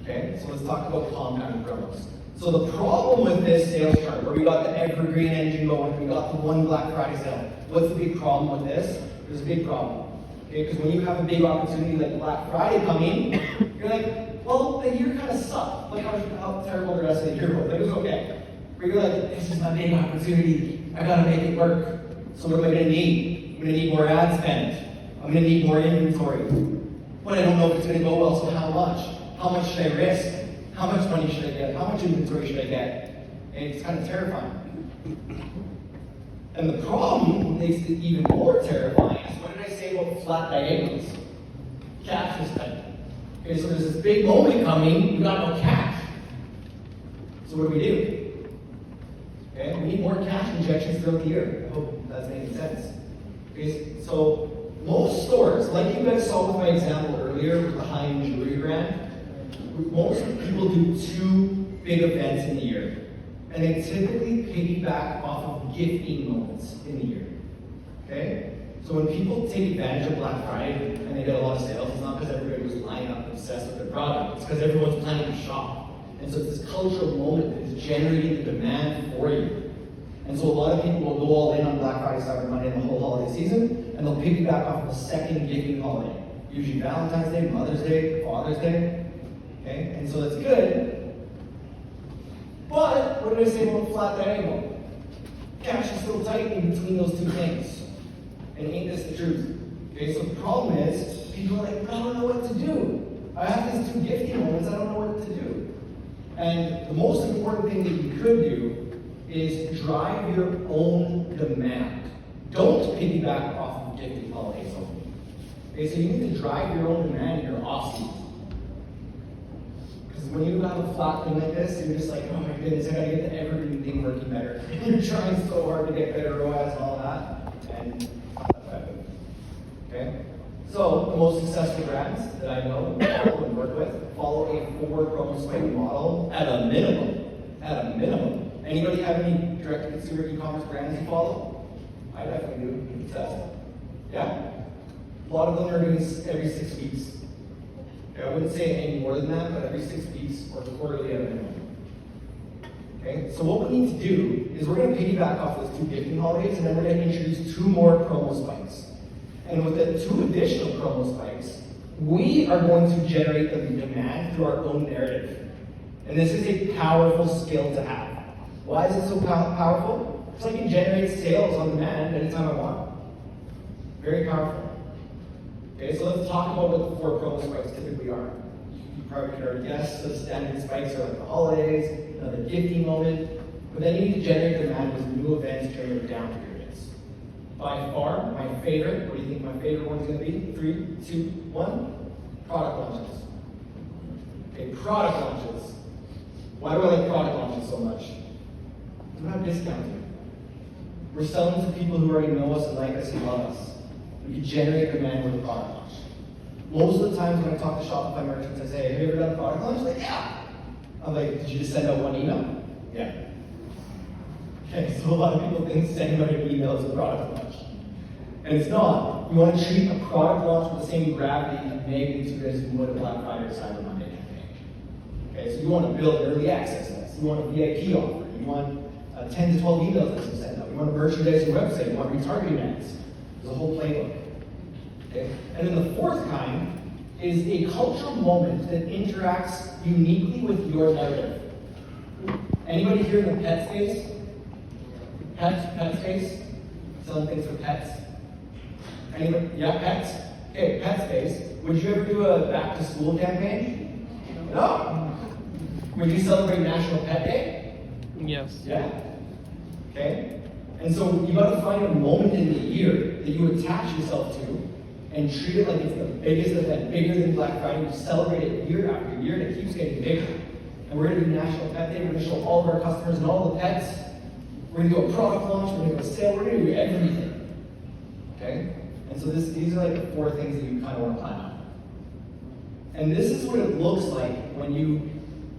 Okay, so let's talk about compounding promos. So the problem with this sales chart, where we got the evergreen engine going, we got the one Black Friday sale, what's the big problem with this? There's a big problem. Okay, because when you have a big opportunity like Black Friday coming, you're like, well, the year kind of sucked. Like how terrible the rest of the year was. It was okay. But you're like, this is my big opportunity. I gotta make it work. So what am I gonna need? I'm gonna need more ad spend. I'm gonna need more inventory. But I don't know if it's gonna go well, so how much? How much should I risk? How much money should I get? How much inventory should I get? And it's kind of terrifying. And the problem makes it even more terrifying is, what did I say about flat diagonals? Cash is spent. Okay, so there's this big moment coming, you got no cash. So what do? Okay, we need more cash injections throughout the year. I hope that's making sense. Okay, so most stores, like you guys saw with my example earlier with the high-end jewelry brand, most people do 2 big events in the year. And they typically piggyback off of gifting moments in the year. Okay? So when people take advantage of Black Friday and they get a lot of sales, it's not because everybody was lining up obsessed with their product. It's because everyone's planning to shop. And so it's this cultural moment that is generating the demand for you. And so a lot of people will go all in on Black Friday, Cyber Monday, and the whole holiday season, and they'll piggyback off of a second gifting holiday. Usually Valentine's Day, Mother's Day, Father's Day. Okay? And so that's good. But what did I say about flat diagonal? Cash is still tight in between those 2 things. And ain't this the truth? Okay, so the problem is, people are like, I don't know what to do. I have these 2 gifting moments, I don't know what to do. And the most important thing that you could do is drive your own demand. Don't piggyback off of gifting holidays only. Okay, so you need to drive your own demand in your off-season. When you have a flat thing like this, you're just like, oh my goodness, I gotta get the evergreen thing working better. You're trying so hard to get better ROAS and all that, and that's bad. Okay? So, the most successful brands that I know and work with follow a 4 promo spike model at a minimum. At a minimum. Anybody have any direct-to-consumer e-commerce brands you follow? I definitely do. Success. Yeah? A lot of them are doing this every 6 weeks. I wouldn't say any more than that, but every 6 weeks or quarterly at a minimum. Okay, so what we need to do is we're going to piggyback off those 2 gifting holidays, and then we're going to introduce 2 more promo spikes. And with the 2 additional promo spikes, we are going to generate the demand through our own narrative. And this is a powerful skill to have. Why is it so powerful? Because I can generate sales on demand anytime I want. Very powerful. Okay, so let's talk about what the 4 promo spikes typically are. You probably can already guess the standard spikes are like the holidays, the gifting moment, but then you need to generate demand with new events during your down periods. By far, my favorite, what do you think my favorite one's going to be? 3, 2, 1? Product launches. Okay, product launches. Why do I like product launches so much? We're not discounting. We're selling to people who already know us and like us and love us. We can generate demand with a product launch. Most of the times when I talk to Shopify merchants, I say, have you ever done a product launch? They're like, yeah. I'm like, did you just send out 1 email? Yeah. Okay, so a lot of people think sending out an email is a product launch. And it's not. You want to treat a product launch with the same gravity and magnitude as you would a Black Friday or Cyber Monday campaign. Okay, so you want to build early access lists. You want a VIP offer. You want 10 to 12 emails that you send out. You want to merchandise your website. You want retargeting ads. There's a whole playbook. Okay? And then the 4th kind is a cultural moment that interacts uniquely with your narrative. Anybody here in the pet space? Pet space? Selling things for pets? Anybody? Yeah, pets? Okay, pet space. Would you ever do a back to school campaign? No. Would you celebrate National Pet Day? Yes. Yeah. Okay? And so you got to find a moment in the year that you attach yourself to and treat it like it's the biggest event, bigger than Black Friday. You celebrate it year after year, and it keeps getting bigger. And we're going to do National Pet Day. We're going to show all of our customers and all the pets. We're going to do a product launch. We're going to do a sale. We're going to do everything. Okay? And so these are like the 4 things that you kind of want to plan on. And this is what it looks like when you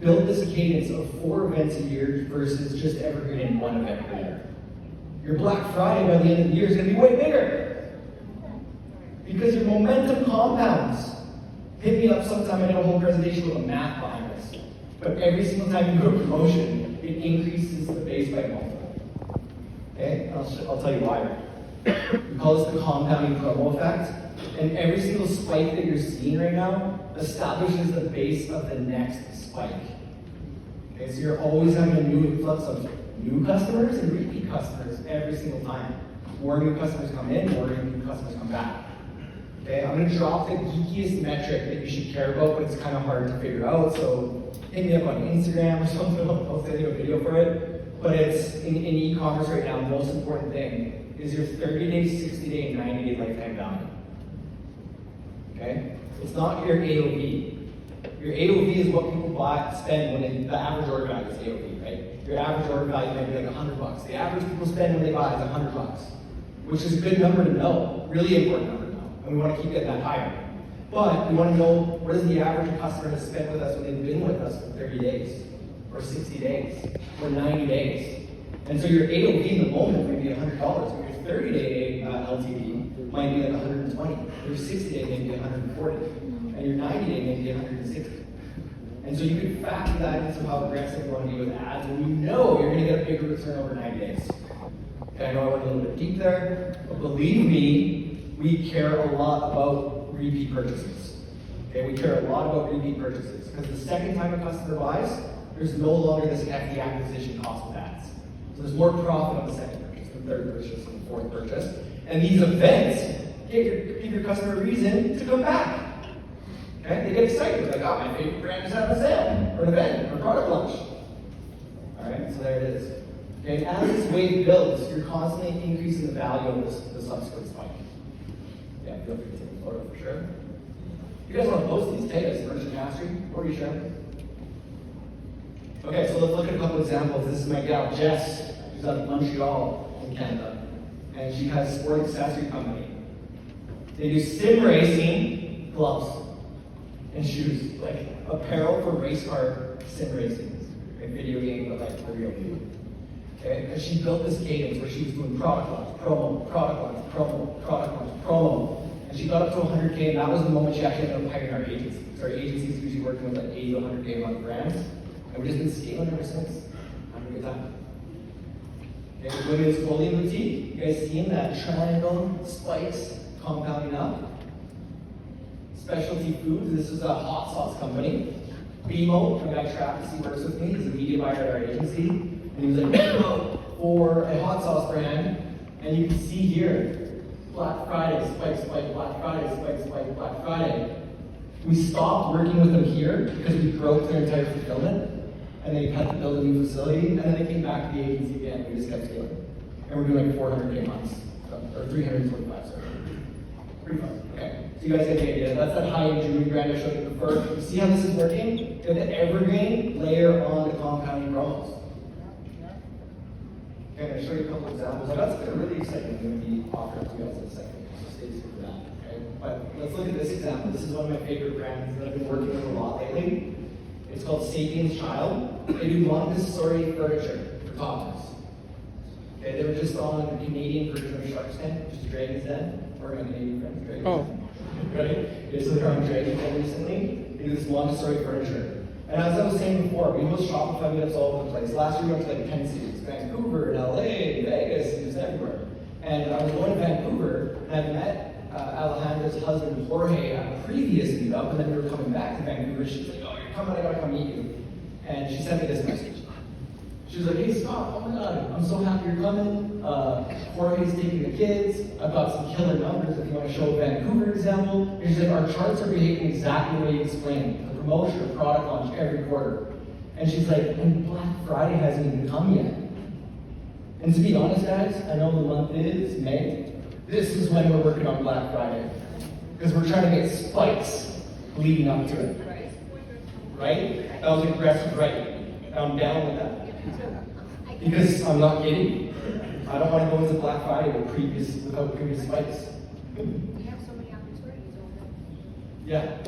build this cadence of 4 events a year versus just evergreen 1 event per year. Your Black Friday by the end of the year is going to be way bigger. Because your momentum compounds. Hit me up sometime. I did a whole presentation with a math behind this. But every single time you do a promotion, it increases the base by a multiple. Okay? I'll tell you why. We call this the compounding promo effect. And every single spike that you're seeing right now establishes the base of the next spike. Okay, so you're always having a new influx of new customers and repeat customers every single time. More new customers come in, more new customers come back. Okay, I'm going to drop the geekiest metric that you should care about, but it's kind of hard to figure out. So hit me up on Instagram or something. I'll send you a video for it. But it's in e-commerce right now. The most important thing is your 30-day, 60-day, and 90-day lifetime value. Okay, it's not your AOV. Your AOV is what people spend when they, the average order value is AOV, right? Your average order value might be like $100. The average people spend when they buy is $100, which is a good number to know, really important number to know, and we want to keep getting that higher. But we want to know what is the average customer has spent with us when they've been with us for 30 days, or 60 days, or 90 days. And so your AOV in the moment might be $100, but your 30-day LTV might be like 120. Your 60-day may be 140. And your 90-day may be 160. And so you can factor that into how aggressive you want to be with ads, and you know you're going to get a bigger return over 90 days. Okay, I know I went a little bit deep there, but believe me, we care a lot about repeat purchases. Okay, we care a lot about repeat purchases, because the second time a customer buys, there's no longer this hefty acquisition cost with ads. So there's more profit on the second purchase, the third purchase, and the fourth purchase. And these events give your customer a reason to come back. Okay? They get excited. They're like, oh, my favorite brand is having a sale, or an event, or a product launch. All right, so there it is. Okay, as this wave builds, you're constantly increasing the value of the subsequent spike. Yeah, feel free to take a photo for sure. If you guys want to post these, tag us, Merchant Mastery, or you share. Okay, so let's look at a couple examples. This is my gal, Jess. She's out of Montreal in Canada. And she has a sport accessory company. They do sim racing gloves and shoes, like apparel for race car sim racing. A video game, but like for real people. Okay? And she built this cadence where she was doing product launch, promo, product launch, promo, product launch, promo. And she got up to 100K, and that was the moment she actually ended up hiring our agency. So our agency is usually working with like 80 to 100K a month brands. And we've just been scaling ever since. Having a good time. Okay, women's clothing boutique. You guys seeing that triangle spikes compounding up? Specialty foods. This is a hot sauce company. BMO, my guy Travis, he works with me. He's a media buyer at our agency. And he was like, BMO for a hot sauce brand. And you can see here, Black Friday, spike, spike, Black Friday, spike, spike, Black Friday. We stopped working with them here because we broke their entire fulfillment. And they had to build a new facility, and then they came back to the agency again. We just kept scaling. And we're doing like 400K months, or 325, sorry. Pretty fun. Okay, so you guys get the idea. That's that high-end jewelry brand I showed you before. You see how this is working? You have the evergreen layer on the compounding promos. Okay, I'm going to show you a couple examples. I got something really exciting I'm going to be offering to you guys in a second, so stay tuned for that. Okay? But let's look at this example. This is one of my favorite brands that I've been working with a lot lately. It's called Sapiens Child. They do Montessori furniture for toddlers. Okay, they were just on the Canadian version of Shark's Den, which is Dragon's Den. Or my Canadian friends, Dragon's Den. Right? Okay, so they're on Dragon's Den recently. They do this Montessori furniture. And as I was saying before, we host Shopify meetups all over the place. Last year we went to like 10 cities, Vancouver, LA, Vegas, and just everywhere. And I was going to Vancouver, and I met Alejandra's husband, Jorge, at a previous meetup, and then we were coming back to Vancouver. She was like, oh, you're coming, I gotta come meet you. And she sent me this message. She was like, hey, Scott, oh my God, I'm so happy you're coming. Jorge's taking the kids. I've got some killer numbers if you want to show a Vancouver example. And she's like, our charts are behaving exactly the way you explained. The promotion of product launch every quarter. And she's like, and Black Friday hasn't even come yet. And to be honest, guys, I know the month is May. This is when we're working on Black Friday. Because we're trying to get spikes leading up to it. Right? That was aggressive, right? I'm down with that. Because I'm not kidding. I don't want to go into Black Friday without previous spikes. We have so many opportunities over Yeah.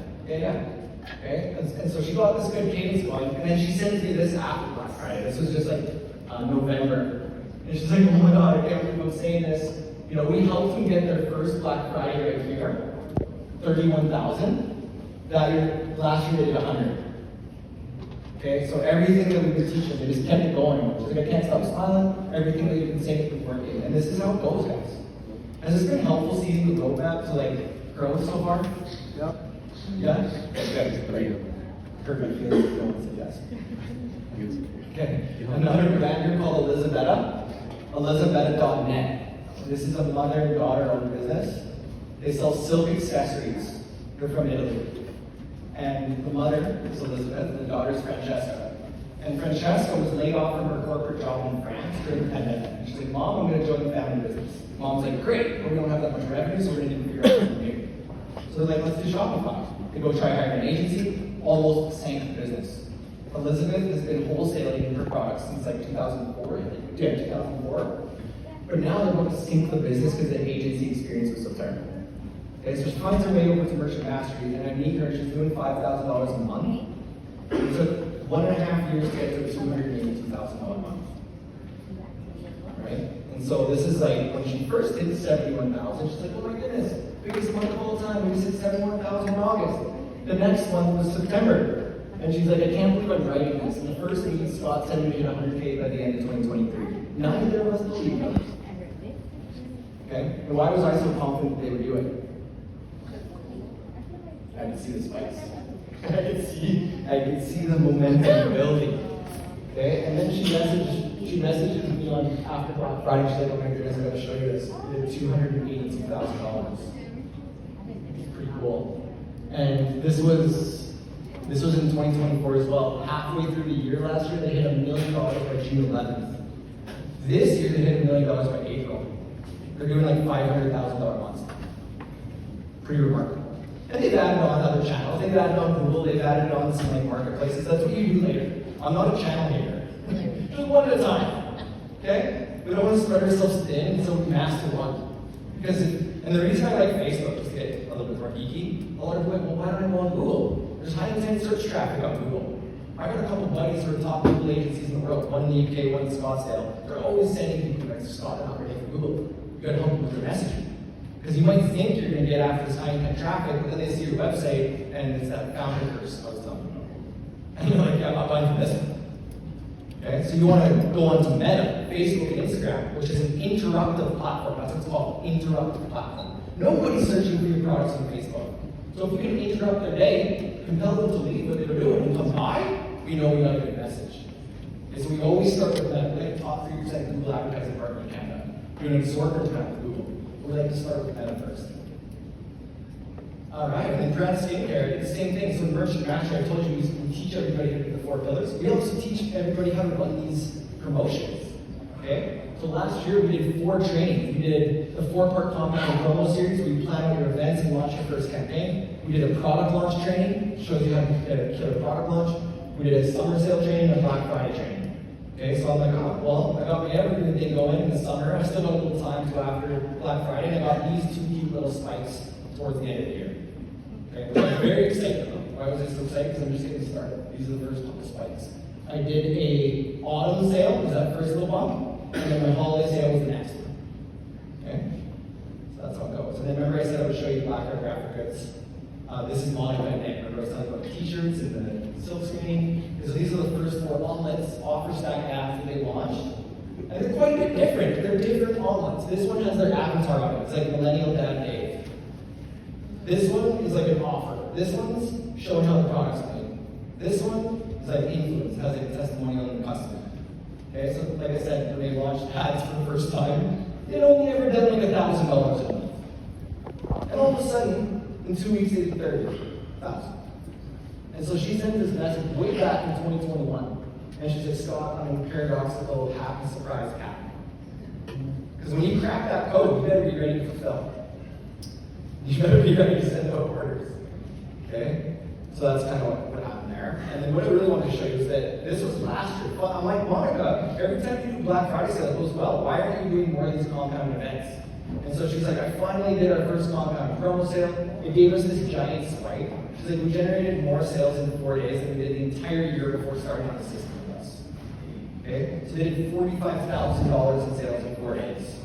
Okay? And so she got this good cadence going, and then she sends me this after Black Friday. This was just like November. And she's like, oh my God, I can't believe I'm saying this. We helped them get their first Black Friday right here, 31,000. last year they did 100. Okay, so everything that we've been teaching, they just kept it going. She's like, I can't stop smiling. Everything that you've been saying is working. And this is how it goes, guys. Has this been helpul seeing the roadmap to like growth so far? Yep. Yeah? Okay, great. Heard my feelings, no one said yes. Okay, another brand here called Elizabetta.net. This is a mother and daughter-owned business. They sell silk accessories. They're from Italy. And the mother is Elizabeth, and the daughter is Francesca. And Francesca was laid off from her corporate job in France during the pandemic. And she's like, Mom, I'm going to join the family business. Mom's like, great, but we don't have that much revenue, so we're going to need to figure out what to do. So they're like, let's do Shopify. They go try hiring an agency, almost sank the business. Elizabeth has been wholesaling her products since like 2004. Yeah, 2004. But now they're going to sink the business because the agency experience was so terrible. Okay, so she finds her way over to Merchant Mastery, and I meet her, she's doing $5,000 a month. It took 1.5 years to get to $282,000 a month. Right? And so this is like, when she first hit 71,000, she's like, oh my goodness, biggest month of all time, we just hit 71,000 in August. The next one was September. And she's like, I can't believe I'm writing this. And the first meeting, Scott said we hit 100K by the end of 2023. Neither of us believed him. Okay? And why was I so confident they would do it? I could see the spikes. I could see the momentum building. Okay? And then she messages me on after Black Friday. She's like, oh my goodness, I gotta show you this. They did $282,000. It's pretty cool. And this was in 2024 as well. Halfway through the year last year, they hit $1 million by June 11th. This year, they hit $1 million by April. They're doing like $500,000 months. Pretty remarkable. And they've added on other channels. They've added on Google. They've added on some like marketplaces. That's what you do later. I'm not a channel hater. Just one at a time. Okay? We don't want to spread ourselves thin, so we master one. And the reason I like Facebook, just to get a little bit more geeky, a lot of people are like, well, why don't I go on Google? There's high intent search traffic on Google. I got a couple buddies who are top Google agencies in the world, one in the UK, one in Scottsdale. They're always sending people like Scott and not ready for Google. You gotta help them with their messaging. Because you might think you're gonna get after this high intent traffic, but then they see your website and it's that founder curse I was telling you about. And you're like, yeah, I'm not buying from this one. Okay, so you want to go on to Meta, Facebook, and Instagram, which is an interruptive platform. That's what it's called, interruptive platform. Nobody's searching for your products on Facebook. So if you can interrupt their day, compel them to leave what they were doing and come by, we know we got a good message. And so we always start with Meta. We're like top 3% Google advertising partner in Canada. We're an assortment kind of Google. We like to start with Meta first. All right, and then brand skincare, it's the same thing. So in Merchant Mastery, I told you we teach everybody how to do the 4 pillars. We also teach everybody how to run these promotions. Okay? So last year we did 4 trainings. We did the 4-part compound promo series where you plan out your events and launch your first campaign. We did a product launch training, shows you how to kill a product launch. We did a summer sale training and a Black Friday training. Okay, so I'm like, oh, well, I got my evergreen thing going in the summer. I still got a little time to after Black Friday, and I got these 2 cute little spikes towards the end of the year. Okay, which I'm very excited about. Why was I so excited? Because I'm just getting started. These are the first couple spikes. I did a autumn sale, was that first little bump, and then my holiday sale was the next one. Okay? So that's how it goes. And then remember I said I would show you Black graphic goods. This is Monica and Nick. Remember I was talking about the t-shirts and the silk screening. So these are the first 4 omelets, offer stack ads that they launched. And they're quite a bit different. They're different omelets. This one has their avatar on it. It's like Millennial Dad Dave. This one is like an offer. This one's showing how the product's made. This one is like influence, has like a testimonial in the customer. Okay, so like I said, when they launched ads for the first time, they'd only ever done like $1,000 a month. And all of a sudden, in 2 weeks they did 30,000. And so she sent this message way back in 2021. And she said, Scott, I'm a paradoxical, happy surprise cat. Because when you crack that code, you better be ready to fulfill. You better be ready to send out orders. Okay? So that's kind of what happened there. And then what I really wanted to show you is that this was last year. But I'm like, Monica, every time you do Black Friday sale, it goes well. Why aren't you doing more of these compound events? And so she's like, I finally did our first compound promo sale. It gave us this giant spike. She's like, we generated more sales in 4 days than we did the entire year before starting on the system with us. Okay? So they did $45,000 in sales in 4 days.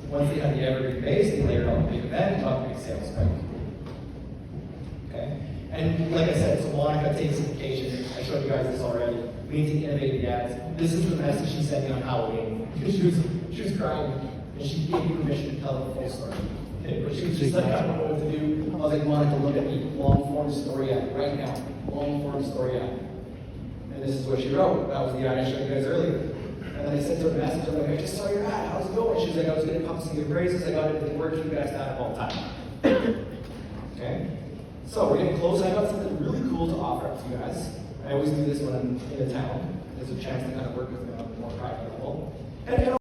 Once they had the evergreen base, they layered on the big event and got a big sales spike. Okay? And like I said, so Monica takes vacation. I showed you guys this already. We need to innovate the ads. This is the message she sent me on Halloween. She was crying, and she gave me permission to tell the full story. Okay, but she was just like, I don't know what to do. I was like, Monica, look at me. Long form story ad right now. Long form story ad. And this is what she wrote. That was the ad I showed you guys earlier. And then I sent her a message. I'm like, I just saw your ad. How's it going? She's like, I was going to come see your praises. I got it. It worked. You guys had it all the time. Okay? So we're getting close. I got something really cool to offer up to you guys. I always do this when I'm in a town. There's a chance to kind of work with me on a more private level. And